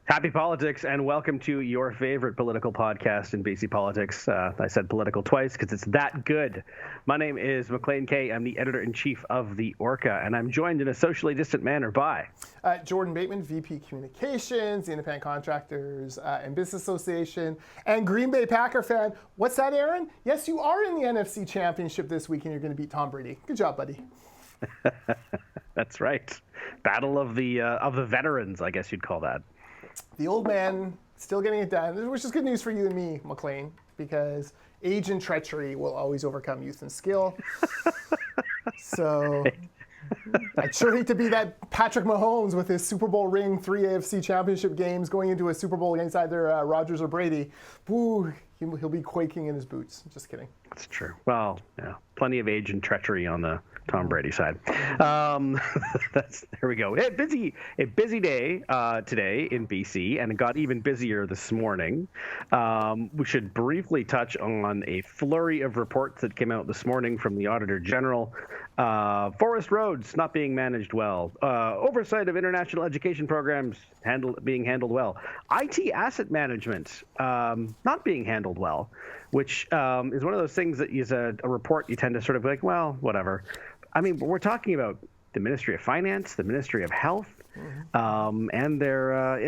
Happy politics and welcome to your favorite political podcast in BC politics. I said political twice because it's that good. My name is Maclean K. I'm the editor-in-chief of the Orca, and I'm joined in a socially distant manner by Jordan Bateman, VP Communications, the Independent Contractors and Business Association, and Green Bay Packer fan. What's that, Aaron? Yes, you are in the NFC Championship this week, and you're going to beat Tom Brady. Good job, buddy. That's right. Battle of the veterans, I guess you'd call that. The old man still getting it done, which is good news for you and me, Maclean, because age and treachery will always overcome youth and skill. So I'd sure hate to be that Patrick Mahomes with his Super Bowl ring, 3 AFC Championship games, going into a Super Bowl against either Rodgers or Brady. Woo, he'll be quaking in his boots. Just kidding. That's true. Well, yeah, plenty of age and treachery on the Tom Brady side. There we go. A busy day today in BC, and it got even busier this morning. We should briefly touch on a flurry of reports that came out this morning from the Auditor General. Forest roads not being managed well. Oversight of international education programs being handled well. IT asset management not being handled well, which is one of those things that is a report you tend to sort of be like, well, whatever. I mean, we're talking about the Ministry of Finance, the Ministry of Health, and they're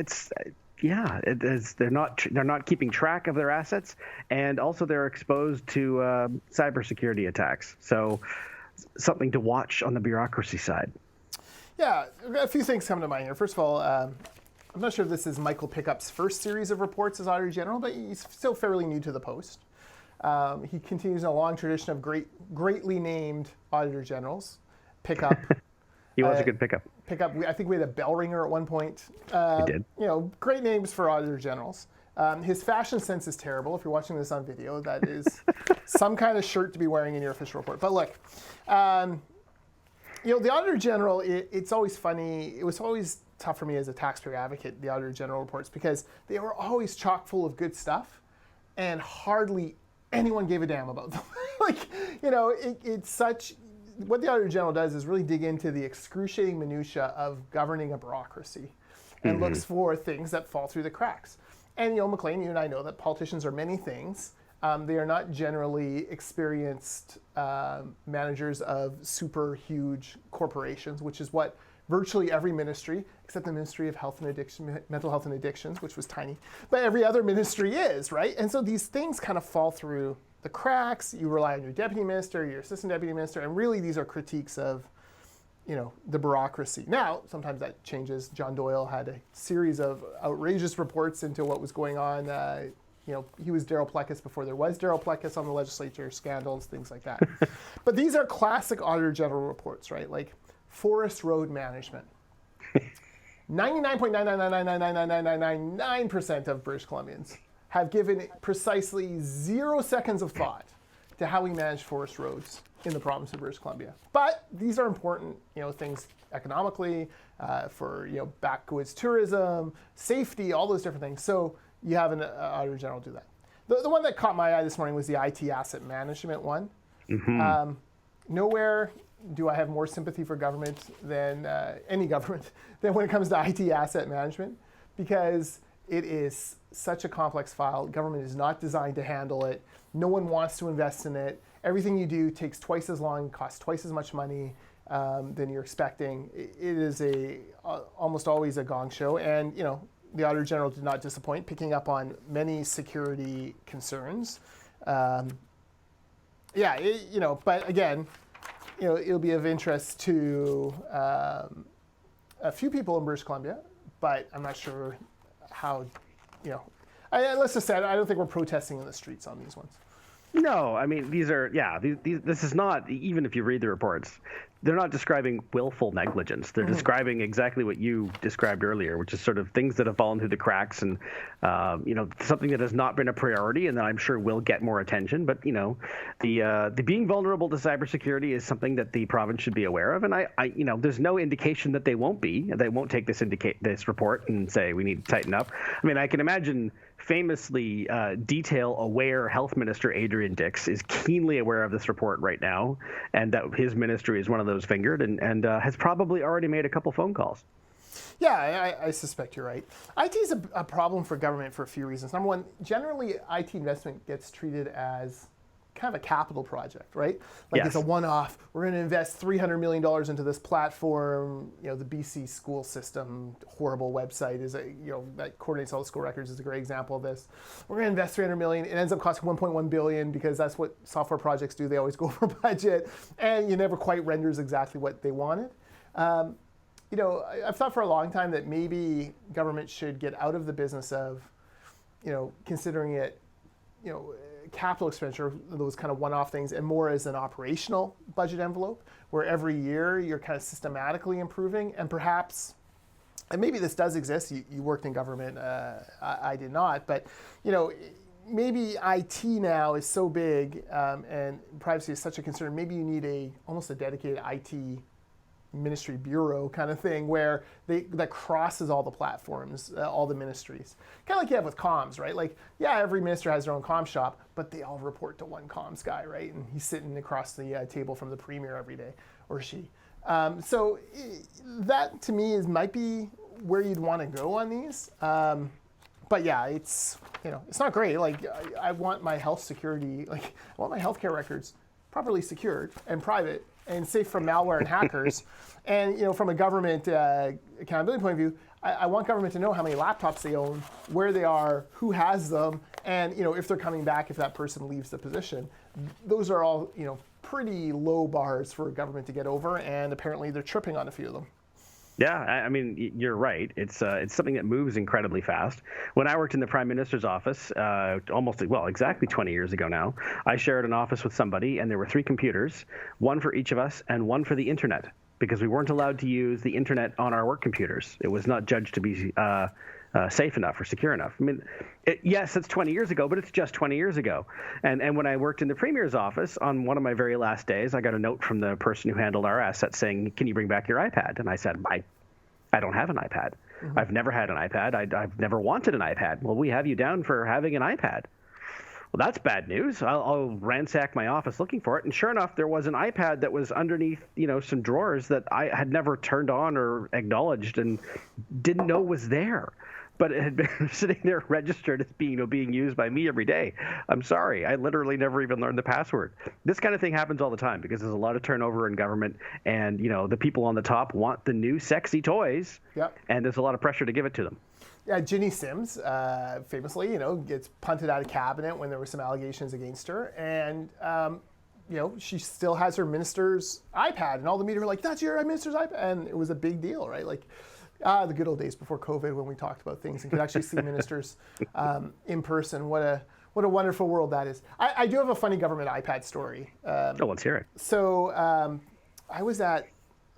not keeping track of their assets, and also they're exposed to cybersecurity attacks. So something to watch on the bureaucracy side. Yeah, a few things come to mind here. First of all, I'm not sure if this is Michael Pickup's first series of reports as Auditor General, but he's still fairly new to the post. He continues in a long tradition of greatly named Auditor Generals. Pickup. He was a good pickup. I think we had a bell ringer at one point. We did. Great names for Auditor Generals. His fashion sense is terrible. If you're watching this on video, that is some kind of shirt to be wearing in your official report. But look, the Auditor General, it's always funny. It was always tough for me as a taxpayer advocate, the Auditor General reports, because they were always chock full of good stuff, and hardly anyone gave a damn about them. It's such... What the Auditor General does is really dig into the excruciating minutia of governing a bureaucracy and looks for things that fall through the cracks. And, Maclean, you and I know that politicians are many things. They are not generally experienced managers of super huge corporations, which is what virtually every ministry, except the Ministry of Health and Addiction, Mental Health and Addictions, which was tiny, but every other ministry is, right? And so these things kind of fall through the cracks. You rely on your deputy minister, your assistant deputy minister, and really these are critiques of, the bureaucracy. Now, sometimes that changes. John Doyle had a series of outrageous reports into what was going on. He was Darryl Plecas before there was Darryl Plecas on the legislature, scandals, things like that. But these are classic Auditor General reports, right? Like forest road management. 99.999999999% of British Columbians have given precisely 0 seconds of thought to how we manage forest roads in the province of British Columbia. But these are important, things economically, for, backwoods tourism, safety, all those different things. So you have an Auditor General do that. The one that caught my eye this morning was the IT asset management one. Nowhere do I have more sympathy for government than any government than when it comes to IT asset management, because it is such a complex file. Government is not designed to handle it. No one wants to invest in it. Everything you do takes twice as long, costs twice as much money than you're expecting. It is almost always a gong show. And, the Auditor General did not disappoint, picking up on many security concerns. But again, it'll be of interest to a few people in British Columbia, but I'm not sure how, let's just say, I don't think we're protesting in the streets on these ones. No, I mean, this is not, even if you read the reports, they're not describing willful negligence. They're describing exactly what you described earlier, which is sort of things that have fallen through the cracks and, something that has not been a priority and that I'm sure will get more attention. But, the being vulnerable to cybersecurity is something that the province should be aware of. And there's no indication that they won't be. They won't take this report and say we need to tighten up. I mean, I can imagine famously detail-aware Health Minister Adrian Dix is keenly aware of this report right now, and that his ministry is one of those fingered, and has probably already made a couple phone calls. Yeah, I suspect you're right. IT is a problem for government for a few reasons. Number one, generally IT investment gets treated as kind of a capital project, right? Like it's a one-off. We're going to invest $300 million into this platform. You know, the BC school system, horrible website is that coordinates all the school records is a great example of this. We're going to invest $300 million. It ends up costing $1.1 billion because that's what software projects do. They always go over budget, and you never quite renders exactly what they wanted. I've thought for a long time that maybe government should get out of the business of, considering it, capital expenditure, those kind of one-off things, and more as an operational budget envelope, where every year you're kind of systematically improving, and perhaps, and maybe this does exist, you worked in government, I did not, but, maybe IT now is so big and privacy is such a concern, maybe you need almost a dedicated IT ministry bureau kind of thing where that crosses all the platforms, all the ministries. Kind of like you have with comms, right? Like, yeah, every minister has their own comms shop, but they all report to one comms guy, right? And he's sitting across the table from the premier every day, or she. So that to me might be where you'd want to go on these. But yeah, it's not great. Like I want my health security, I want my healthcare records properly secured and private and safe from malware and hackers. And from a government accountability point of view, I want government to know how many laptops they own, where they are, who has them, and if they're coming back if that person leaves the position. Those are all pretty low bars for government to get over, and apparently they're tripping on a few of them. Yeah, I mean, you're right. It's something that moves incredibly fast. When I worked in the Prime Minister's office, exactly 20 years ago now, I shared an office with somebody, and there were 3 computers, one for each of us, and one for the internet, because we weren't allowed to use the internet on our work computers. It was not judged to be safe enough or secure enough. I mean, yes, it's 20 years ago, but it's just 20 years ago. And when I worked in the Premier's office, on one of my very last days, I got a note from the person who handled our assets saying, "Can you bring back your iPad?" And I said, I don't have an iPad. Mm-hmm. I've never had an iPad. I've never wanted an iPad. Well, we have you down for having an iPad. Well, that's bad news. I'll ransack my office looking for it. And sure enough, there was an iPad that was underneath, some drawers that I had never turned on or acknowledged and didn't know was there. But it had been sitting there registered as being used by me every day. I'm sorry. I literally never even learned the password. This kind of thing happens all the time because there's a lot of turnover in government, and the people on the top want the new sexy toys, yep. And there's a lot of pressure to give it to them. Yeah, Ginny Sims, famously, gets punted out of cabinet when there were some allegations against her, and she still has her minister's iPad, and all the media were like, "That's your minister's iPad," and it was a big deal, right? Like. The good old days before COVID when we talked about things and could actually see ministers in person. What a wonderful world that is. I do have a funny government iPad story. Let's hear it. So I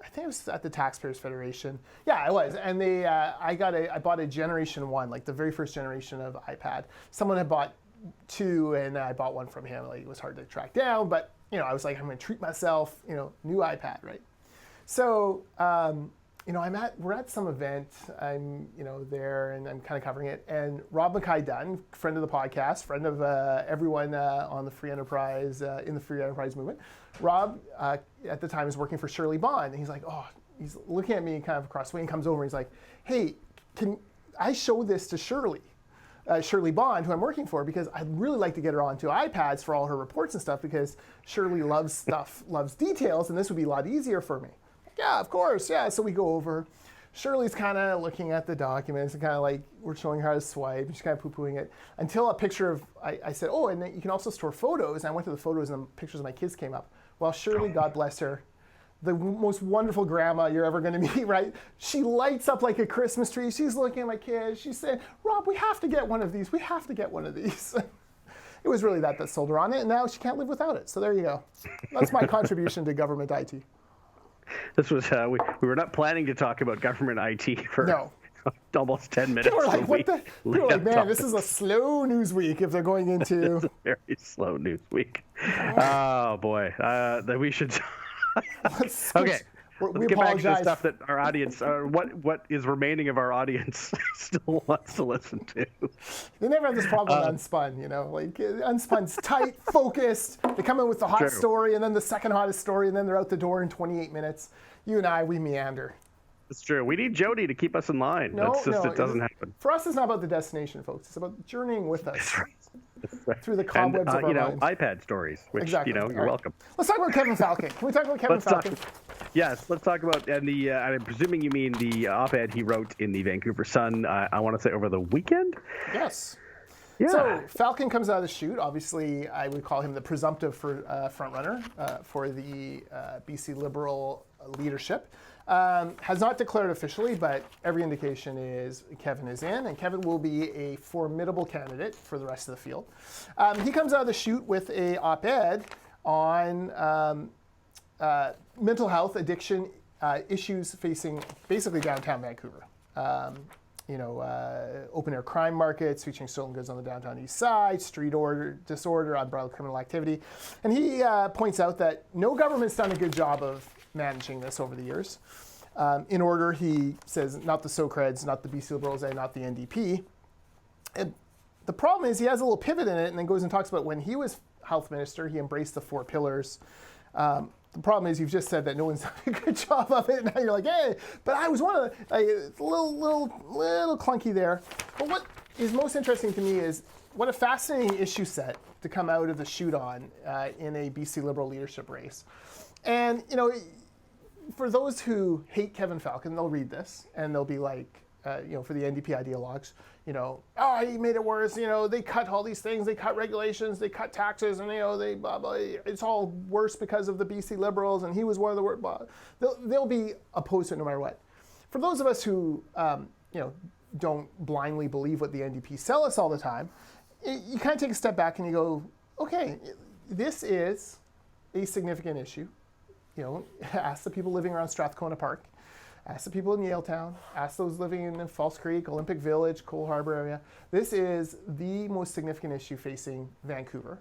think it was at the Taxpayers Federation. Yeah, I was. And I bought a Generation 1, like the very first generation of iPad. Someone had bought 2 and I bought one from him. Like, it was hard to track down, but I was like, I'm going to treat myself, new iPad, right? So, we're at some event, I'm, there, and I'm kind of covering it, and Rob Mackay-Dunn, friend of the podcast, friend of everyone on the free enterprise, in the free enterprise movement, Rob, at the time, is working for Shirley Bond, and he's like, he's looking at me kind of across the way, and comes over, and he's like, "Hey, can I show this to Shirley Bond, who I'm working for, because I'd really like to get her onto iPads for all her reports and stuff, because Shirley loves details, and this would be a lot easier for me." Yeah, of course, yeah. So we go over. Shirley's kind of looking at the documents and kind of like, we're showing her how to swipe. And she's kind of poo-pooing it until a picture of, I said, and then you can also store photos. And I went to the photos and the pictures of my kids came up. Well, Shirley, God bless her, the most wonderful grandma you're ever going to meet, right? She lights up like a Christmas tree. She's looking at my kids. She's saying, "Rob, we have to get one of these. We have to get one of these." It was really that sold her on it. And now she can't live without it. So there you go. That's my contribution to government IT. This was we were not planning to talk about government IT for almost 10 minutes. People were like, "What the?" People were like, "Man, this is a slow news week." If they're going into it's a very slow news week. Oh boy, that we should. Okay. Let's get back to the stuff that our audience, what is remaining of our audience, still wants to listen to. They never have this problem on Unspun, like Unspun's tight, focused. They come in with the hot story and then the second hottest story, and then they're out the door in 28 minutes. You and I, we meander. It's true. We need Jody to keep us in line. No, It's just no, it doesn't happen. For us, it's not about the destination, folks. It's about journeying with us That's right. That's right. through the cobwebs of our minds. iPad stories, which Exactly. you're All right. welcome. Let's talk about Kevin Falcon. Can we talk about Kevin Falcon? Yes, let's talk about and I'm presuming you mean the op-ed he wrote in the Vancouver Sun. I want to say over the weekend. Yes. Yeah. So Falcon comes out of the chute. Obviously, I would call him the presumptive frontrunner for the BC Liberal leadership. Has not declared officially, but every indication is Kevin is in, and Kevin will be a formidable candidate for the rest of the field. He comes out of the chute with a op-ed on mental health, addiction issues facing basically downtown Vancouver. Open air crime markets featuring stolen goods on the downtown east side, street order disorder, unbridled criminal activity. And he points out that no government's done a good job of managing this over the years. In order, he says, not the SoCreds, not the BC Liberals, and not the NDP. And the problem is he has a little pivot in it and then goes and talks about when he was health minister, he embraced the 4 pillars. The problem is you've just said that no one's done a good job of it. Now you're like, hey, but I was one of the, it's a little clunky there. But what is most interesting to me is what a fascinating issue set to come out of the chute on in a BC Liberal leadership race. And, for those who hate Kevin Falcon, they'll read this and they'll be like, for the NDP ideologues, he made it worse. They cut all these things, they cut regulations, they cut taxes, and they blah, blah, it's all worse because of the BC Liberals, and he was one of the worst. They'll be opposed to it no matter what. For those of us who, don't blindly believe what the NDP sell us all the time, you kind of take a step back and you go, okay, this is a significant issue. Ask the people living around Strathcona Park. Ask the people in Yaletown. Ask those living in False Creek, Olympic Village, Cole Harbour area. This is the most significant issue facing Vancouver.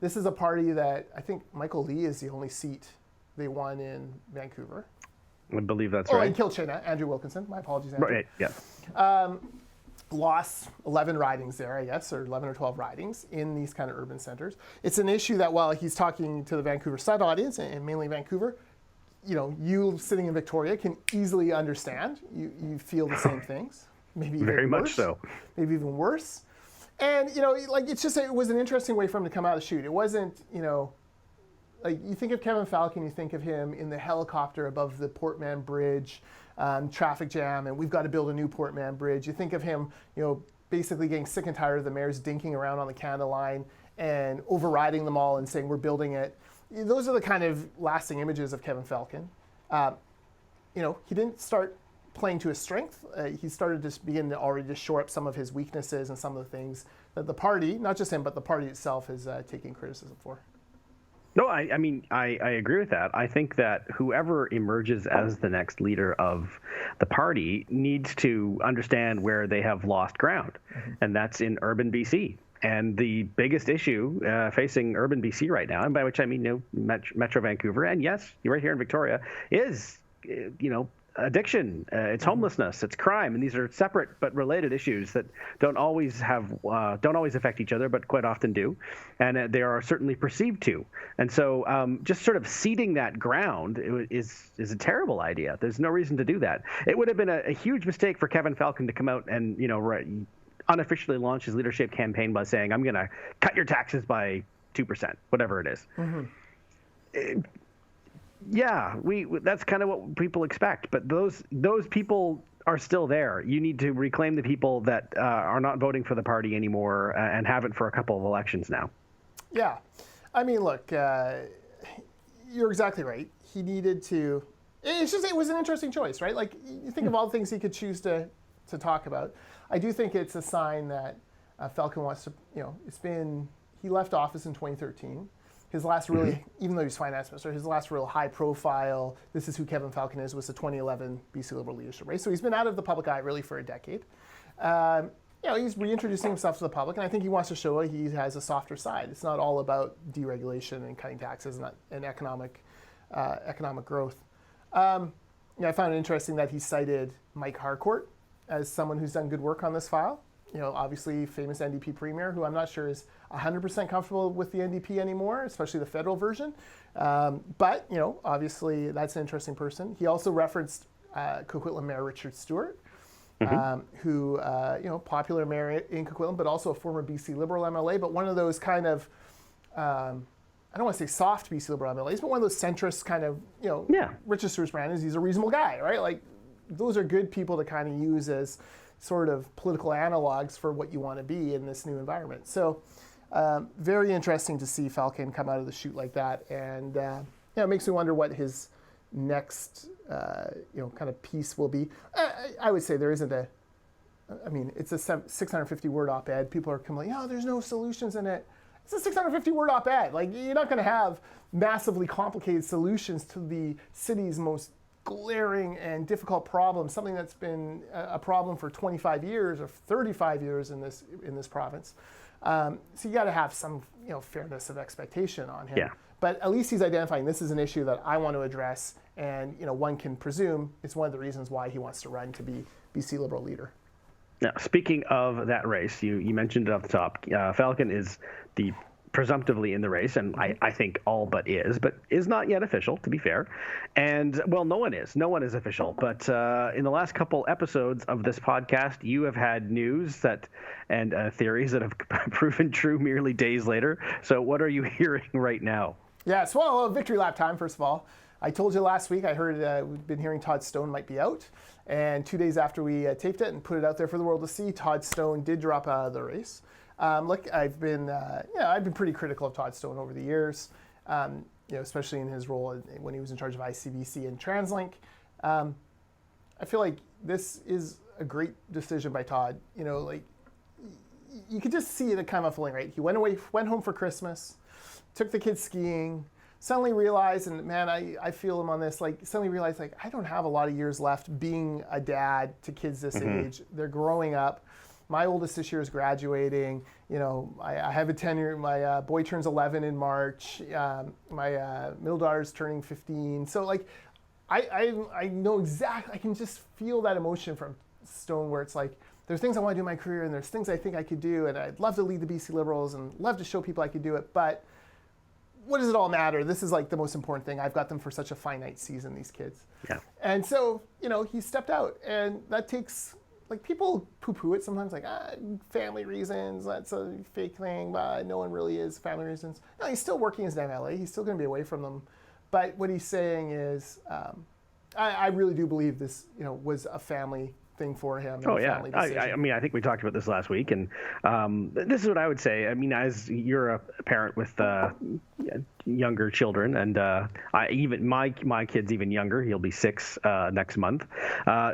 This is a party that I think Michael Lee is the only seat they won in Vancouver. I believe that's right. And Kilchina, Andrew Wilkinson. My apologies, Andrew. Right, yeah. Lost 11 ridings there, I guess, or 11 or 12 ridings in these kind of urban centers. It's an issue that while he's talking to the Vancouver Sun audience, and mainly Vancouver, you sitting in Victoria can easily understand. You feel the same things, maybe even very worse, much so, maybe even worse. And it's just it was an interesting way for him to come out of the chute. It wasn't like you think of Kevin Falcon, you think of him in the helicopter above the Port Mann Bridge, traffic jam, and we've got to build a new Port Mann Bridge. You think of him, basically getting sick and tired of the mayors dinking around on the Canada line and overriding them all and saying we're building it. Those are the kind of lasting images of Kevin Falcon. He didn't start playing to his strength. He started to begin to already shore up some of his weaknesses and some of the things that the party, not just him, but the party itself is taking criticism for. No, I agree with that. I think that whoever emerges as the next leader of the party needs to understand where they have lost ground, and that's in urban BC. And the biggest issue facing urban BC right now, and by which I mean Metro Vancouver, and yes, you're right here in Victoria, is addiction, it's homelessness, it's crime, and these are separate but related issues that don't always affect each other, but quite often do, and they are certainly perceived to. And so, just sort of ceding that ground is a terrible idea. There's no reason to do that. It would have been a huge mistake for Kevin Falcon to come out and unofficially launch his leadership campaign by saying, "I'm going to cut your taxes by 2%, whatever it is." Yeah, that's kind of what people expect, but those people are still there. You need to reclaim the people that are not voting for the party anymore and haven't for a couple of elections now. Yeah, I mean, look, you're exactly right. He needed to. It was an interesting choice, right? Like you think of all the things he could choose to talk about. I do think it's a sign that Falcon wants to. He left office in 2013. His last really, even though he's finance minister, his last real high profile, this is who Kevin Falcon is, was the 2011 BC Liberal leadership race. So he's been out of the public eye really for a decade. He's reintroducing himself to the public, and I think he wants to show he has a softer side. It's not all about deregulation and cutting taxes and economic growth. I found it interesting that he cited Mike Harcourt as someone who's done good work on this file. Obviously famous NDP premier, who I'm not sure is 100% comfortable with the NDP anymore, especially the federal version. But obviously that's an interesting person. He also referenced Coquitlam Mayor Richard Stewart, who, popular mayor in Coquitlam, but also a former BC Liberal MLA, but one of those kind of, I don't want to say soft BC Liberal MLAs, but one of those centrist kind of, Richard Stewart's brand is he's a reasonable guy, right? Like, those are good people to kind of use as sort of political analogs for what you want to be in this new environment. So very interesting to see Falcon come out of the chute like that. And it makes me wonder what his next, kind of piece will be. I would say there isn't it's a 650 word op-ed. People are complaining, there's no solutions in it. It's a 650 word op-ed. Like, you're not going to have massively complicated solutions to the city's most glaring and difficult problem, something that's been a problem for 25 years or 35 years in this province. So you got to have some fairness of expectation on him. Yeah. But at least he's identifying this is an issue that I want to address, and one can presume it's one of the reasons why he wants to run to be BC Liberal leader. Now, speaking of that race, you mentioned it off the top. Falcon is the presumptively in the race, and I think all but is not yet official, to be fair. And, well, no one is official. But in the last couple episodes of this podcast, you have had news and theories that have proven true merely days later. So what are you hearing right now? Yes, well, victory lap time, first of all. I told you last week, I heard we've been hearing Todd Stone might be out. And 2 days after we taped it and put it out there for the world to see, Todd Stone did drop out of the race. Look, I've been pretty critical of Todd Stone over the years, especially in his role when he was in charge of ICBC and TransLink. I feel like this is a great decision by Todd. You could just see it kind of unfolding, right? He went home for Christmas, took the kids skiing, suddenly realized, and man, I feel him on this, suddenly realized, I don't have a lot of years left being a dad to kids this age. They're growing up. My oldest this year is graduating. I have a 10-year, my boy turns 11 in March. My middle daughter's turning 15. So I know exactly, I can just feel that emotion from Stone where it's there's things I want to do in my career and there's things I think I could do and I'd love to lead the BC Liberals and love to show people I could do it, but what does it all matter? This is the most important thing. I've got them for such a finite season, these kids. Yeah. And so, he stepped out and that takes, people poo-poo it sometimes, family reasons, that's a fake thing, but no one really is family reasons. No, he's still working as an MLA. He's still going to be away from them. But what he's saying is, I really do believe this, was a family thing for him. Oh, yeah. I think we talked about this last week, and this is what I would say. I mean, as you're a parent with younger children, and even my kid's even younger. He'll be 6 next month.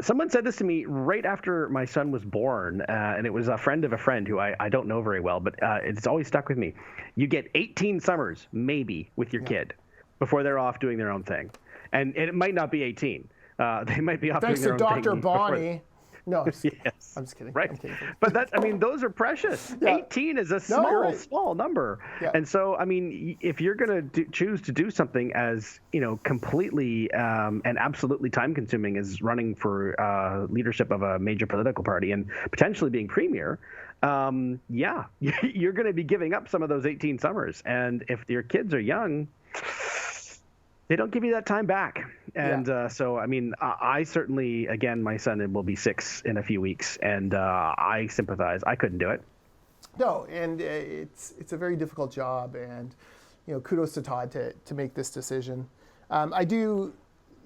Someone said this to me right after my son was born, and it was a friend of a friend who I don't know very well, but it's always stuck with me. You get 18 summers, maybe, with your kid before they're off doing their own thing. And it might not be 18. They might be off doing their own thing. Thanks to Dr. Bonnie. No, yes. I'm just kidding. Right. I'm kidding. But those are precious. Yeah. 18 is a small number. Yeah. And so, if you're going to choose to do something as, completely and absolutely time consuming as running for leadership of a major political party and potentially being premier, you're going to be giving up some of those 18 summers. And if your kids are young, they don't give you that time back. And so, I certainly, again, my son will be 6 in a few weeks, and I sympathize. I couldn't do it. No, and it's a very difficult job, and, kudos to Todd to make this decision. I do,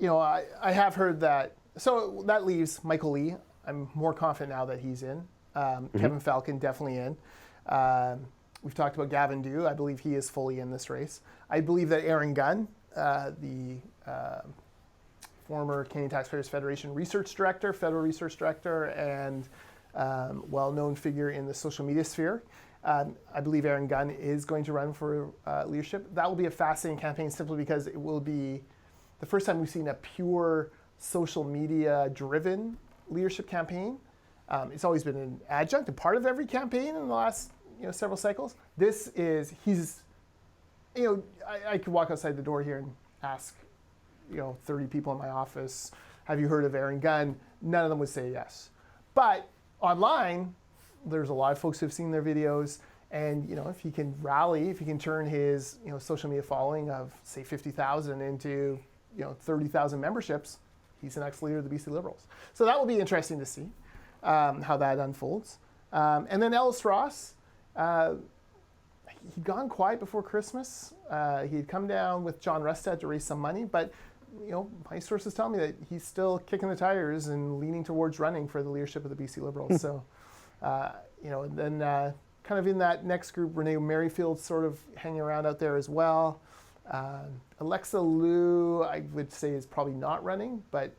I have heard that, so that leaves Michael Lee. I'm more confident now that he's in. Kevin Falcon, definitely in. We've talked about Gavin Dew. I believe he is fully in this race. I believe that Aaron Gunn, the former Canadian Taxpayers Federation federal research director, and well-known figure in the social media sphere. I believe Aaron Gunn is going to run for leadership. That will be a fascinating campaign simply because it will be the first time we've seen a pure social media-driven leadership campaign. It's always been an adjunct, a part of every campaign in the last several cycles. I could walk outside the door here and ask 30 people in my office, have you heard of Aaron Gunn? None of them would say yes. But online, there's a lot of folks who have seen their videos, and if he can rally, if he can turn his social media following of say 50,000 into 30,000 memberships, he's the next leader of the BC Liberals. So that will be interesting to see how that unfolds. And then Ellis Ross, he'd gone quiet before Christmas. He'd come down with John Rustad to raise some money, but my sources tell me that he's still kicking the tires and leaning towards running for the leadership of the BC Liberals. So, and then kind of in that next group, Renee Merrifield's sort of hanging around out there as well. Alexa Liu, I would say, is probably not running, but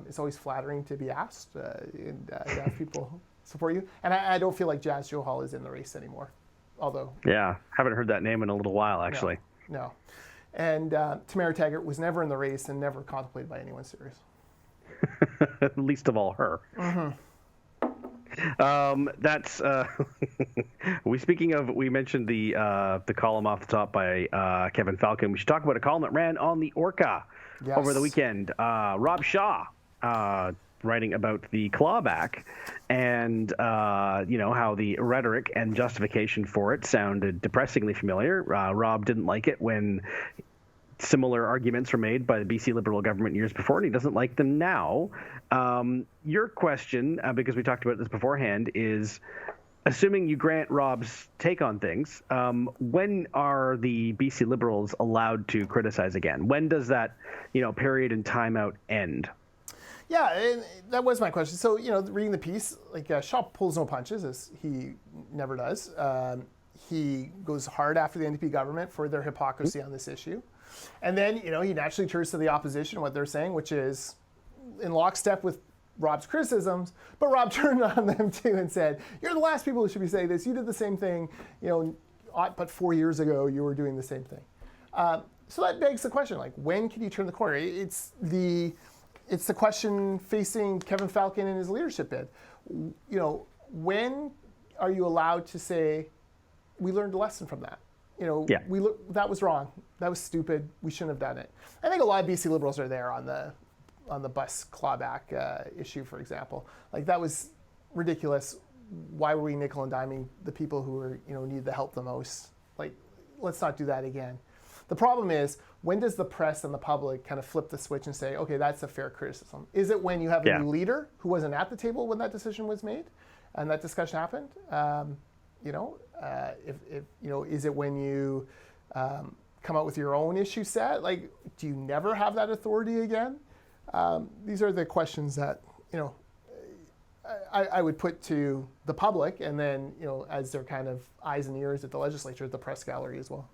it's always flattering to be asked and to have people support you. And I don't feel like Jazz Johal is in the race anymore, although... Yeah, haven't heard that name in a little while, actually. No. And Tamara Taggart was never in the race and never contemplated by anyone serious. Least of all her. Mm-hmm. That's we mentioned the column off the top by Kevin Falcon. We should talk about a column that ran on the Orca over the weekend. Rob Shaw writing about the clawback and how the rhetoric and justification for it sounded depressingly familiar. Rob didn't like it when similar arguments were made by the BC Liberal government years before, and he doesn't like them now. Your question, because we talked about this beforehand, is assuming you grant Rob's take on things, when are the BC Liberals allowed to criticize again? When does that, period and timeout end? Yeah, and that was my question. So, reading the piece, Shaw pulls no punches, as he never does. He goes hard after the NDP government for their hypocrisy on this issue. And then, he naturally turns to the opposition, what they're saying, which is in lockstep with Rob's criticisms, but Rob turned on them too and said, you're the last people who should be saying this. You did the same thing, but 4 years ago you were doing the same thing. So that begs the question, when can you turn the corner? It's the question facing Kevin Falcon in his leadership bid. When are you allowed to say, we learned a lesson from that? That was wrong. That was stupid. We shouldn't have done it. I think a lot of BC Liberals are there on the bus clawback issue, for example. That was ridiculous. Why were we nickel and diming the people who were needed the help the most? Let's not do that again. The problem is, when does the press and the public kind of flip the switch and say, okay, that's a fair criticism? Is it when you have a new leader who wasn't at the table when that decision was made and that discussion happened? Is it when you come out with your own issue set? Do you never have that authority again? These are the questions that, I would put to the public, and then, as their kind of eyes and ears at the legislature, the press gallery as well.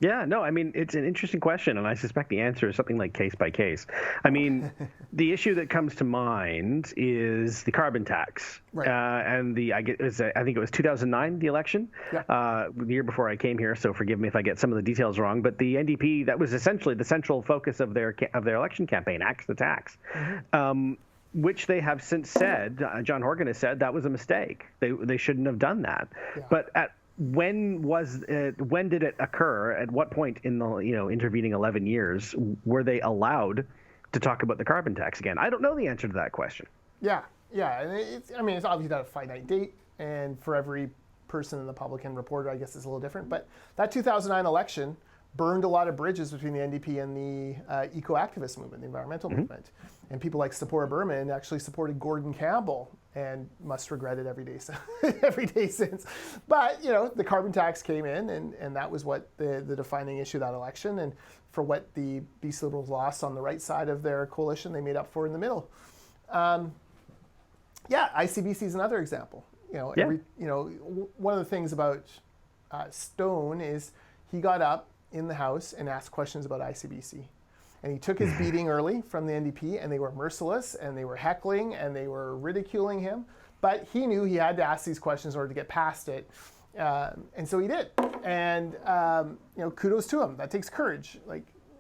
Yeah, no, it's an interesting question, and I suspect the answer is something like case by case. The issue that comes to mind is the carbon tax, right. And I think it was 2009, the election, the year before I came here. So forgive me if I get some of the details wrong. But the NDP, that was essentially the central focus of their election campaign, axe the tax. Mm-hmm. Which they have since said, John Horgan has said, that was a mistake. They shouldn't have done that. Yeah. But when did it occur? At what point in the intervening 11 years were they allowed to talk about the carbon tax again? I don't know the answer to that question. Yeah, and it's obviously not a finite date, and for every person in the public and reporter, I guess it's a little different. But that 2009 election burned a lot of bridges between the NDP and the eco-activist movement, the environmental movement. And people like Sephora Berman actually supported Gordon Campbell and must regret it every day since. But, the carbon tax came in, and that was what the defining issue of that election. And for what the BC Liberals lost on the right side of their coalition, they made up for in the middle. ICBC is another example. One of the things about Stone is he got up in the House and asked questions about ICBC. And he took his beating early from the NDP, and they were merciless, and they were heckling, and they were ridiculing him. But he knew he had to ask these questions in order to get past it. And so he did. And, kudos to him. That takes courage.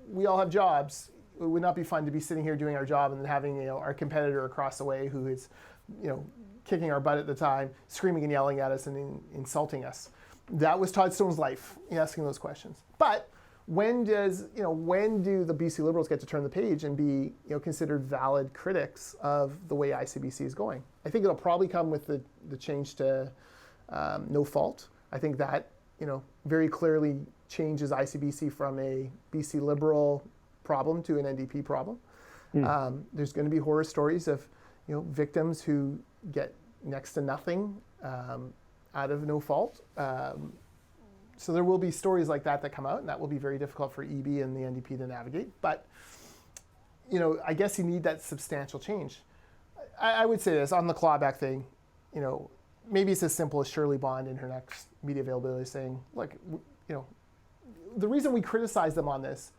We all have jobs. It would not be fun to be sitting here doing our job and then having, our competitor across the way who is, kicking our butt at the time, screaming and yelling at us and insulting us. That was Todd Stone's life, asking those questions. But when do the BC Liberals get to turn the page and be considered valid critics of the way ICBC is going? I think it'll probably come with the change to no fault. I think that very clearly changes ICBC from a BC Liberal problem to an NDP problem. There's going to be horror stories of, victims who get next to nothing out of no fault. So there will be stories like that come out, and that will be very difficult for EB and the NDP to navigate. But, I guess you need that substantial change. I would say this on the clawback thing, maybe it's as simple as Shirley Bond in her next media availability saying, look, the reason we criticize them on this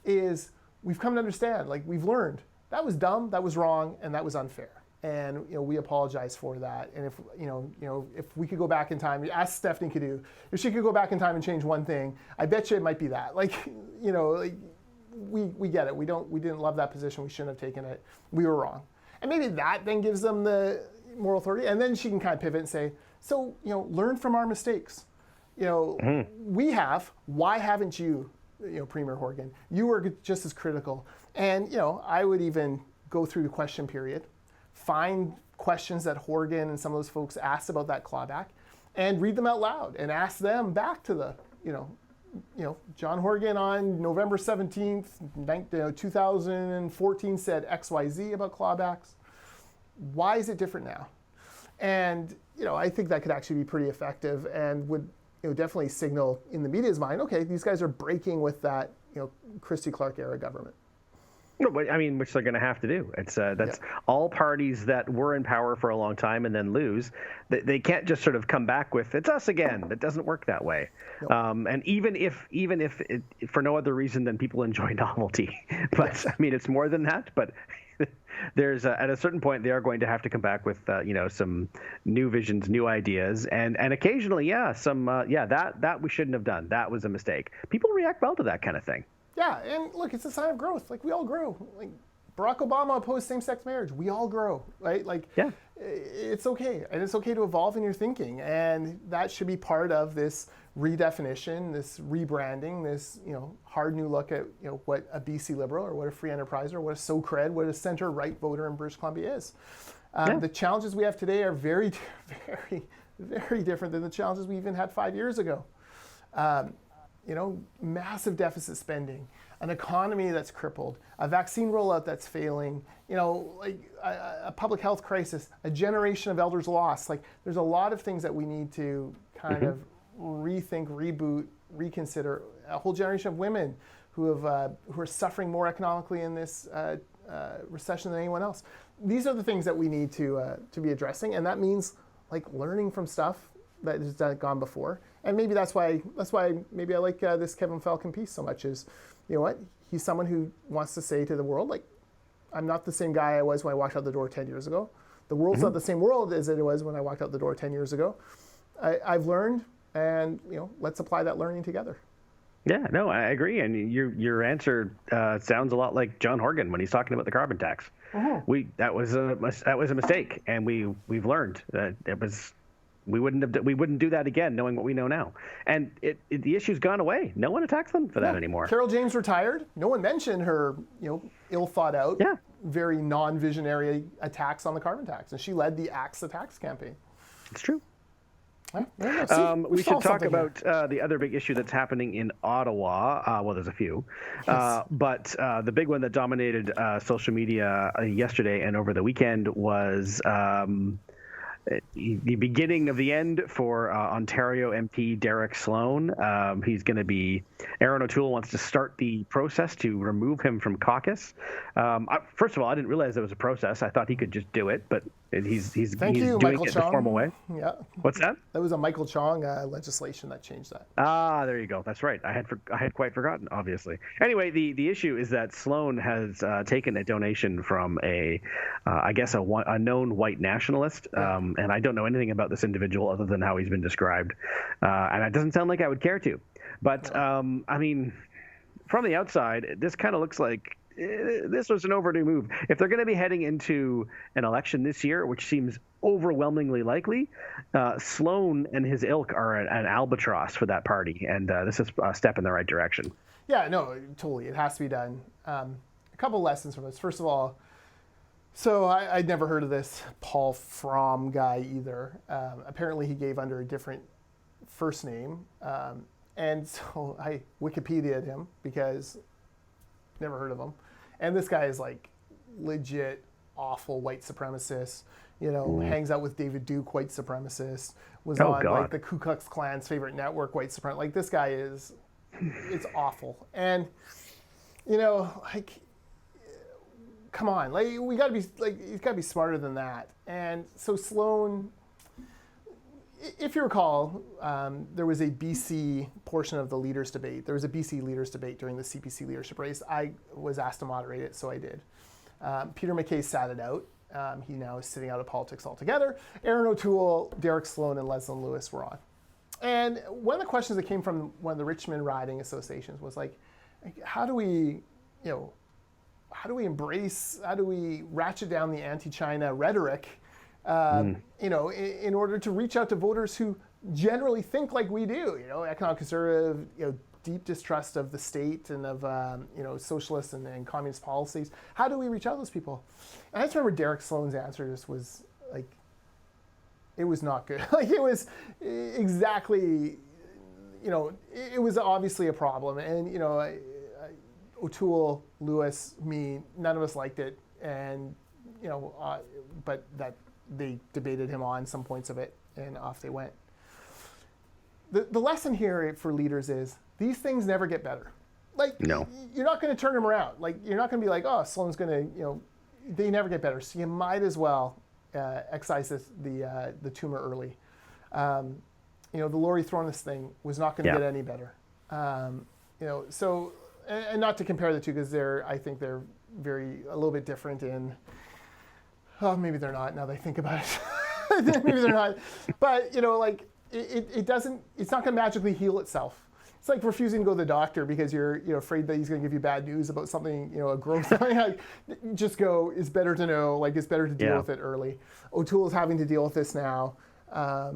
is we've come to understand, we've learned that was dumb, that was wrong, and that was unfair. And we apologize for that. And if we could go back in time, ask Stephanie Cadu, if she could go back in time and change one thing, I bet you it might be that. We get it. We didn't love that position. We shouldn't have taken it. We were wrong. And maybe that then gives them the moral authority. And then she can kind of pivot and say, so learn from our mistakes. We have. Why haven't you, Premier Horgan? You were just as critical. And I would even go through the question period, find questions that Horgan and some of those folks asked about that clawback, and read them out loud and ask them back to the, John Horgan on November 17th, 2014 said XYZ about clawbacks. Why is it different now? And, I think that could actually be pretty effective and would, definitely signal in the media's mind, okay, these guys are breaking with that, Christy Clark era government. No, but which they're going to have to do. It's that's all parties that were in power for a long time and then lose. They can't just sort of come back with it's us again. It doesn't work that way. Nope. And even if it, for no other reason than people enjoy novelty, but it's more than that. But there's at a certain point they are going to have to come back with some new visions, new ideas, and occasionally that we shouldn't have done. That was a mistake. People react well to that kind of thing. Yeah, and look, it's a sign of growth. We all grow. Barack Obama opposed same-sex marriage. We all grow, right? It's okay. And it's okay to evolve in your thinking. And that should be part of this redefinition, this rebranding, this, hard new look at, what a BC Liberal or what a free enterpriser or what a SoCred, what a center-right voter in British Columbia is. The challenges we have today are very, very, very different than the challenges we even had 5 years ago. Massive deficit spending, an economy that's crippled, a vaccine rollout that's failing, a public health crisis, a generation of elders lost. There's a lot of things that we need to kind of rethink, reboot, reconsider. A whole generation of women who are suffering more economically in this recession than anyone else. These are the things that we need to be addressing, and that means learning from stuff that has gone before. And maybe that's why maybe I like this Kevin Falcon piece so much is, he's someone who wants to say to the world, I'm not the same guy I was when I walked out the door 10 years ago. The world's not the same world as it was when I walked out the door 10 years ago. I've learned, and let's apply that learning together. Yeah, no, I agree. And your answer sounds a lot like John Horgan when he's talking about the carbon tax. That was a mistake, and we've learned that it was. We wouldn't do that again, knowing what we know now. And the issue's gone away. No one attacks them for that anymore. Carol James retired. No one mentioned her, ill thought out, very non-visionary attacks on the carbon tax, and she led the Axe the Tax campaign. It's true. We should talk about the other big issue that's happening in Ottawa. Well, there's a few. Yes. But the big one that dominated social media yesterday and over the weekend was the beginning of the end for Ontario MP Derek Sloan. He's going to be. Aaron O'Toole wants to start the process to remove him from caucus. First of all, I didn't realize there was a process. I thought he could just do it, but he's doing Michael it Chong. the formal way. Yeah. What's that? That was a Michael Chong legislation that changed that. Ah, there you go. That's right. I had quite forgotten, obviously. Anyway, the issue is that Sloan has taken a donation from I guess a known white nationalist, and I don't know anything about this individual other than how he's been described, and it doesn't sound like I would care to. But I mean, from the outside, this kind of looks like this was an overdue move. If they're going to be heading into an election this year, which seems overwhelmingly likely, Sloan and his ilk are an albatross for that party, and this is a step in the right direction. Yeah, no, totally. It has to be done. A couple lessons from this. First of all, so I'd never heard of this Paul Fromm guy either. Apparently he gave under a different first name. And so I Wikipedia'd him because never heard of him. And this guy is legit awful white supremacist. Hangs out with David Duke, white supremacist. Was on God. like the Ku Klux Klan's favorite network, white supremacist. Like this guy it's awful. And come on, like we gotta be like he's gotta be smarter than that. And so Sloan, if you recall, there was a BC portion of the leaders debate. There was a BC leaders debate during the CPC leadership race. I was asked to moderate it, so I did. Peter MacKay sat it out. He now is sitting out of politics altogether. Aaron O'Toole, Derek Sloan, and Leslie Lewis were on. And one of the questions that came from one of the Richmond riding associations was like, how do we ratchet down the anti-China rhetoric, in order to reach out to voters who generally think like we do, economic conservative, deep distrust of the state and of socialist and communist policies. How do we reach out to those people? And I just remember Derek Sloan's answer just was like, it was not good. Like it was exactly, it was obviously a problem. And O'Toole, Lewis, me, none of us liked it, and but that they debated him on some points of it, and off they went. The lesson here for leaders is these things never get better. Like, no. You're not going to turn them around. Like, you're not going to be like, oh, Sloan's going to, they never get better. So you might as well excise the tumor early. The Laurie Thronis thing was not going to get any better. So, and not to compare the two, because I think they're a little bit different in, maybe they're not now that I think about it. Maybe they're not. But, it's not going to magically heal itself. It's like refusing to go to the doctor because you're afraid that he's going to give you bad news about something, a growth. Just go. It's better to know. Like it's better to deal with it early. O'Toole is having to deal with this now. The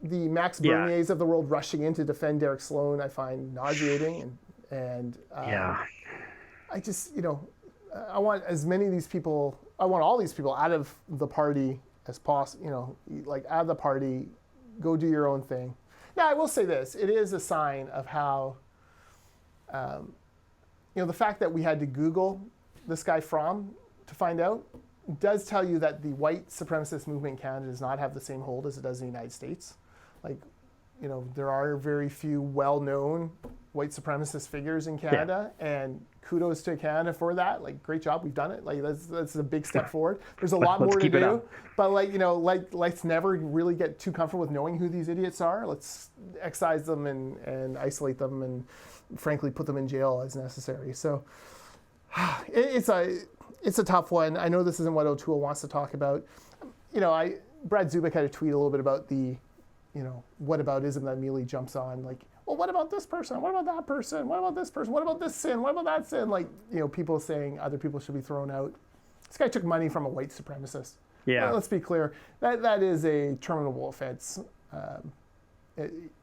Max Berniers of the world rushing in to defend Derek Sloan, I find nauseating, and I just I want as many of these people. I want all these people out of the party as possible. Like out of the party, go do your own thing. Now, I will say this. It is a sign of how, the fact that we had to Google this guy Fromm to find out does tell you that the white supremacist movement in Canada does not have the same hold as it does in the United States. Like, there are very few well-known white supremacist figures in Canada, and kudos to Canada for that. Like, great job, we've done it. Like, that's a big step forward. There's a lot more to do, but let's never really get too comfortable with knowing who these idiots are. Let's excise them and isolate them, and frankly put them in jail as necessary. So it's a tough one. I know this isn't what O'Toole wants to talk about. Brad Zubik had a tweet a little bit about the whataboutism that immediately jumps on, like, well, what about this person? What about that person? What about this person? What about this sin? What about that sin? Like, people saying other people should be thrown out. This guy took money from a white supremacist. Yeah. Let's be clear. That is a terminable offense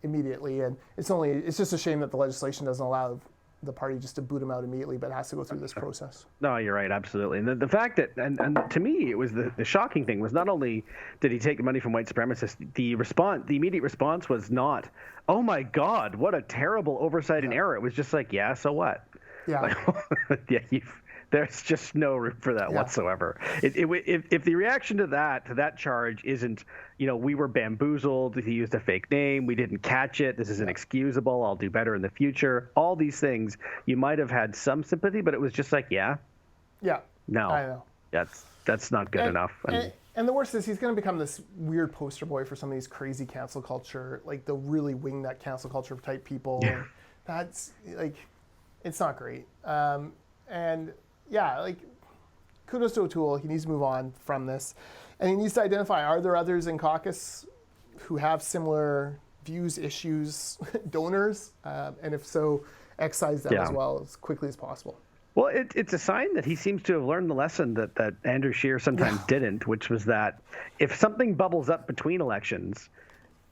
immediately, and it's just a shame that the legislation doesn't allow the party just to boot him out immediately, but has to go through this process. No, you're right, absolutely. And the fact that, and to me, it was the shocking thing was not only did he take the money from white supremacists, the immediate response was not, oh my God, what a terrible oversight and error. It was just like, yeah, so what? Yeah. There's just no room for that whatsoever. If the reaction to that charge isn't, we were bamboozled, he used a fake name, we didn't catch it, this is inexcusable, I'll do better in the future, all these things, you might have had some sympathy, but it was just like, no, I know. That's not good enough. And the worst is he's going to become this weird poster boy for some of these crazy cancel culture, like the really wingnut cancel culture type people. Yeah. That's like, it's not great. Kudos to O'Toole. He needs to move on from this. And he needs to identify, are there others in caucus who have similar views, issues, donors? And if so, excise them as well as quickly as possible. Well, it's a sign that he seems to have learned the lesson that Andrew Scheer sometimes didn't, which was that if something bubbles up between elections,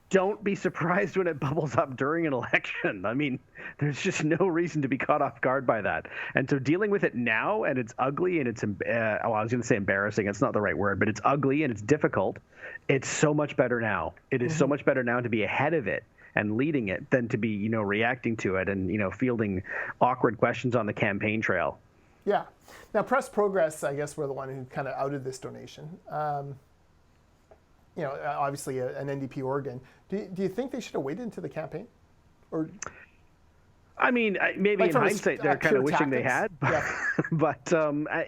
don't be surprised when it bubbles up during an election. I mean, there's just no reason to be caught off guard by that. And so dealing with it now, and it's ugly, and it's, I was going to say embarrassing. It's not the right word, but it's ugly and it's difficult. It's so much better now. It is so much better now to be ahead of it and leading it than to be, reacting to it and, fielding awkward questions on the campaign trail. Yeah. Now, Press Progress, I guess, were the one who kind of outed this donation. Obviously an NDP organ. Do you think they should have waited until the campaign? Or I mean, maybe in hindsight, they're kind of wishing they had. But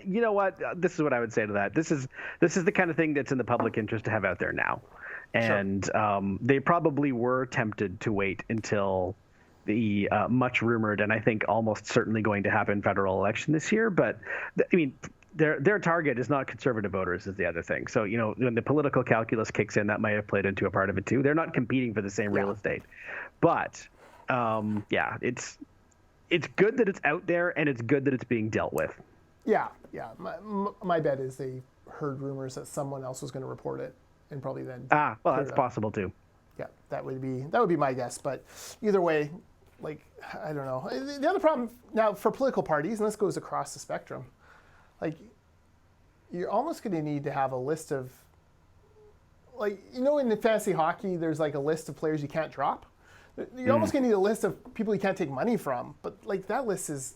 you know what? This is what I would say to that. This is the kind of thing that's in the public interest to have out there now. And they probably were tempted to wait until the much rumored and I think almost certainly going to happen federal election this year. But I mean, their target is not conservative voters is the other thing. So, when the political calculus kicks in, that might have played into a part of it too. They're not competing for the same real estate. But it's good that it's out there and it's good that it's being dealt with. Yeah. My bet is they heard rumors that someone else was going to report it and probably then. Well, that's possible too. Yeah, that would be my guess. But either way, I don't know. The other problem now for political parties, and this goes across the spectrum, you're almost going to need to have a list of, in fantasy hockey, there's a list of players you can't drop. You're almost going to need a list of people you can't take money from. But that list is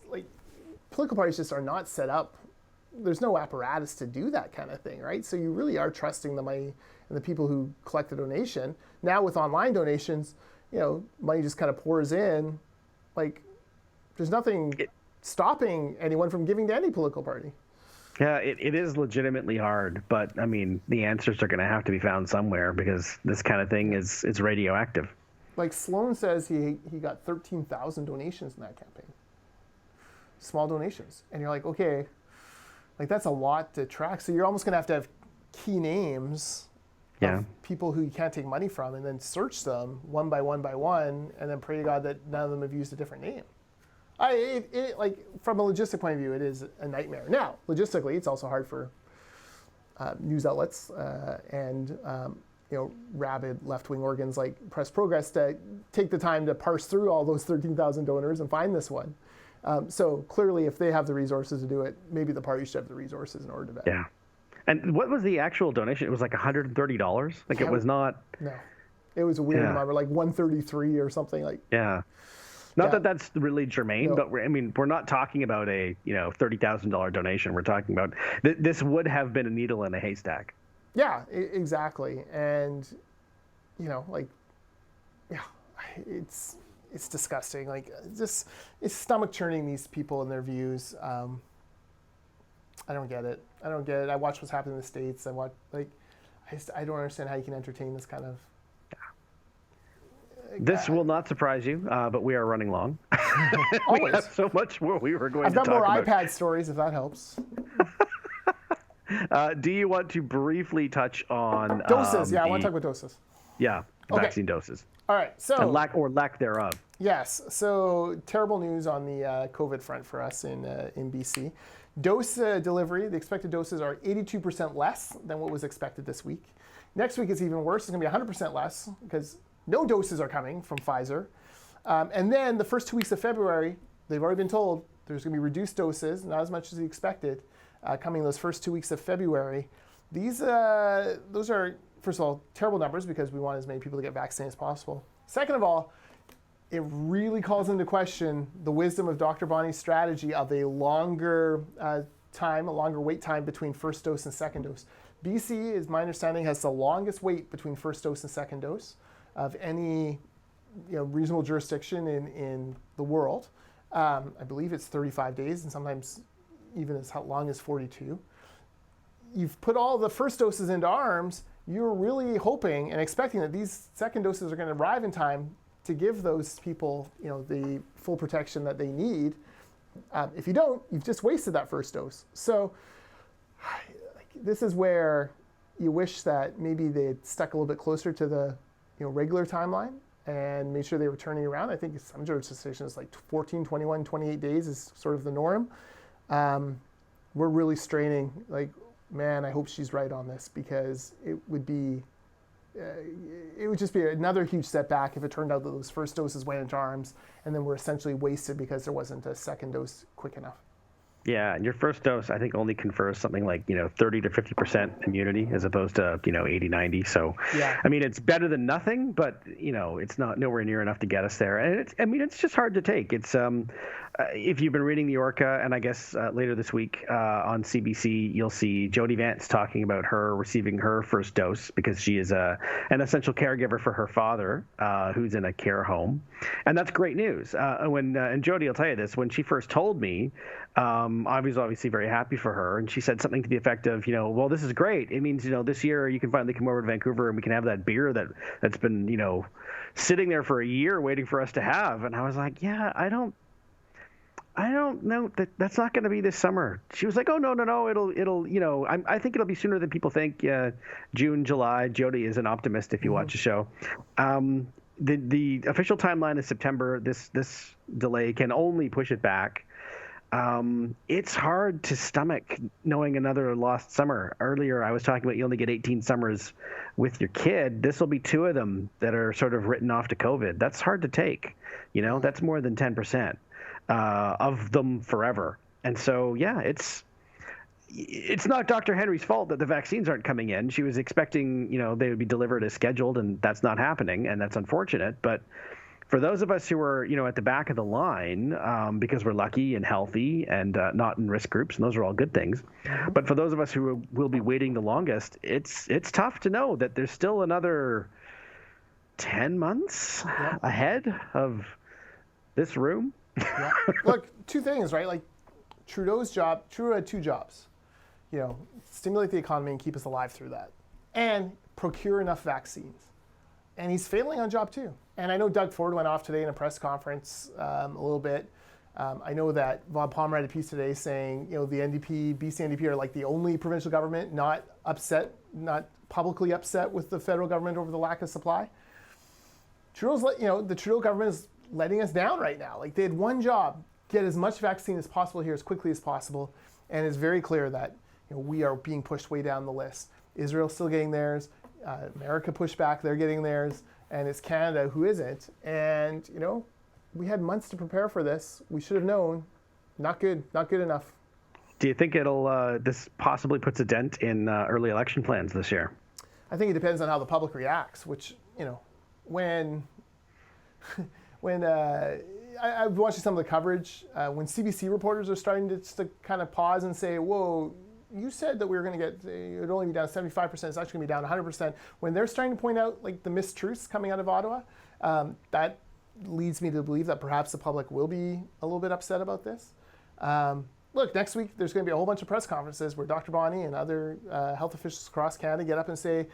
political parties just are not set up. There's no apparatus to do that kind of thing, right? So you really are trusting the money and the people who collect the donation. Now with online donations, money just kind of pours in. There's nothing stopping anyone from giving to any political party. Yeah, it is legitimately hard, but I mean, the answers are going to have to be found somewhere because this kind of thing is radioactive. Sloan says he got 13,000 donations in that campaign. Small donations. And you're okay, that's a lot to track. So you're almost going to have key names of people who you can't take money from and then search them one by one and then pray to God that none of them have used a different name. From a logistic point of view, it is a nightmare. Now, logistically, it's also hard for news outlets and rabid left-wing organs like Press Progress to take the time to parse through all those 13,000 donors and find this one. So clearly, if they have the resources to do it, maybe the party should have the resources in order to vet. Yeah. And what was the actual donation? It was $130? It was not... No. It was a weird number, $133 or something. Yeah. Not that that's really germane, but we're not talking about a $30,000 donation. We're talking about this would have been a needle in a haystack. Yeah, exactly, and it's disgusting. It's stomach churning these people and their views. I don't get it. I watch what's happening in the States. I don't understand how you can entertain this kind of. This will not surprise you, but we are running long. Always. We have so much more we were going to talk about. I've got more iPad stories, if that helps. Do you want to briefly touch on doses? I want to talk about doses. Yeah, vaccine doses. All right, so and lack thereof. Yes, so terrible news on the COVID front for us in BC. Dose delivery, the expected doses are 82% less than what was expected this week. Next week is even worse. It's going to be 100% less because no doses are coming from Pfizer. And then the first 2 weeks of February, they've already been told there's going to be reduced doses, not as much as we expected, coming those first 2 weeks of February. Those are, first of all, terrible numbers because we want as many people to get vaccinated as possible. Second of all, it really calls into question the wisdom of Dr. Bonnie's strategy of a longer wait time between first dose and second dose. BC, is my understanding, has the longest wait between first dose and second dose of any reasonable jurisdiction in the world. I believe it's 35 days and sometimes even as long as 42. You've put all the first doses into arms. You're really hoping and expecting that these second doses are going to arrive in time to give those people, the full protection that they need. If you don't, you've just wasted that first dose. So this is where you wish that maybe they'd stuck a little bit closer to the regular timeline and made sure they were turning around. I think some jurisdictions like 14, 21, 28 days is sort of the norm. We're really straining. Man, I hope she's right on this because it would just be another huge setback if it turned out that those first doses went into arms and then were essentially wasted because there wasn't a second dose quick enough. Yeah, and your first dose, I think, only confers something like, 30 to 50% immunity as opposed to, 80, 90. So, Yeah. I mean, it's better than nothing, but, it's not nowhere near enough to get us there. And it's just hard to take. It's, if you've been reading the Orca, and I guess later this week on CBC, you'll see Jody Vance talking about her receiving her first dose because she is an essential caregiver for her father, who's in a care home. And that's great news. And Jody will tell you this, when she first told me, I was obviously very happy for her, and she said something to the effect of, well, this is great. It means, this year you can finally come over to Vancouver and we can have that beer that's been, sitting there for a year waiting for us to have. And I was like, yeah, I don't know that's not going to be this summer. She was like, oh, no, it'll, I think it'll be sooner than people think. June, July. Jody is an optimist if you watch the show. The official timeline is September. This delay can only push it back. It's hard to stomach knowing another lost summer. Earlier, I was talking about you only get 18 summers with your kid. This will be 2 of them that are sort of written off to COVID. That's hard to take. That's more than 10% of them forever. And so, yeah, it's not Dr. Henry's fault that the vaccines aren't coming in. She was expecting, they would be delivered as scheduled, and that's not happening, and that's unfortunate. But for those of us who are, at the back of the line, because we're lucky and healthy and not in risk groups, and those are all good things. But for those of us who will be waiting the longest, it's tough to know that there's still another 10 months ahead of this room. Yeah. Look, 2 things, right? Like Trudeau had 2 jobs. Stimulate the economy and keep us alive through that, and procure enough vaccines. And he's failing on job 2. And I know Doug Ford went off today in a press conference a little bit. I know that Bob Palmer had a piece today saying, the NDP, BC NDP are like the only provincial government not publicly upset with the federal government over the lack of supply. The Trudeau government is letting us down right now. Like, they had one job, get as much vaccine as possible here as quickly as possible. And it's very clear that we are being pushed way down the list. Israel's still getting theirs. America pushed back, they're getting theirs. And it's Canada who isn't. And, we had months to prepare for this. We should have known. Not good enough. Do you think this possibly puts a dent in early election plans this year? I think it depends on how the public reacts, which, when I've watching some of the coverage, when CBC reporters are starting to kind of pause and say, whoa, you said that we were going to get, it would only be down 75%, it's actually going to be down 100%. When they're starting to point out like the mistruths coming out of Ottawa, that leads me to believe that perhaps the public will be a little bit upset about this. Look, next week there's going to be a whole bunch of press conferences where Dr. Bonnie and other health officials across Canada get up and say,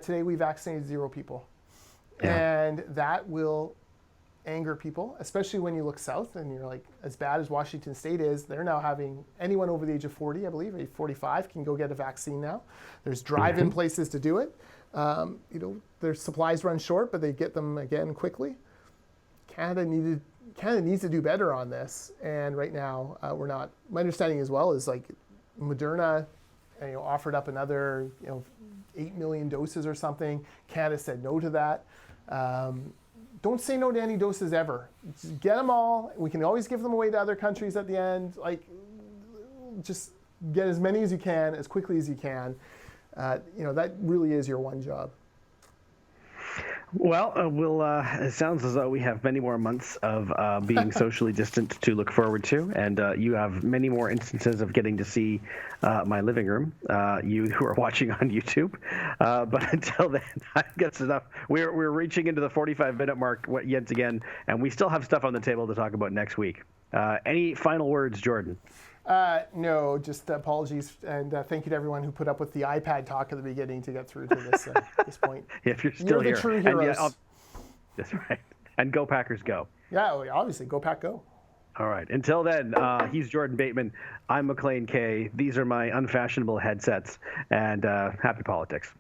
today we vaccinated 0 people. Yeah. And that will anger people, especially when you look south and you're like, as bad as Washington State is, they're now having anyone over the age of 40, I believe, age 45 can go get a vaccine now. There's drive-in places to do it. Their supplies run short, but they get them again quickly. Canada needs to do better on this, and right now we're not. My understanding as well is like Moderna, offered up another 8 million doses or something. Canada said no to that. Don't say no to any doses ever. Just get them all. We can always give them away to other countries at the end. Like, just get as many as you can, as quickly as you can. That really is your one job. Well, it sounds as though we have many more months of being socially distant to look forward to, and you have many more instances of getting to see my living room, you who are watching on YouTube. But until then, I guess enough. We're reaching into the 45-minute mark yet again, and we still have stuff on the table to talk about next week. Any final words, Jordan? No, just apologies, and thank you to everyone who put up with the iPad talk at the beginning to get through to this point. If you're still here. You're the true heroes. That's right. And go Packers, go. Yeah, obviously, go Pack, go. All right. Until then, he's Jordan Bateman. I'm Maclean K. These are my unfashionable headsets, and happy politics.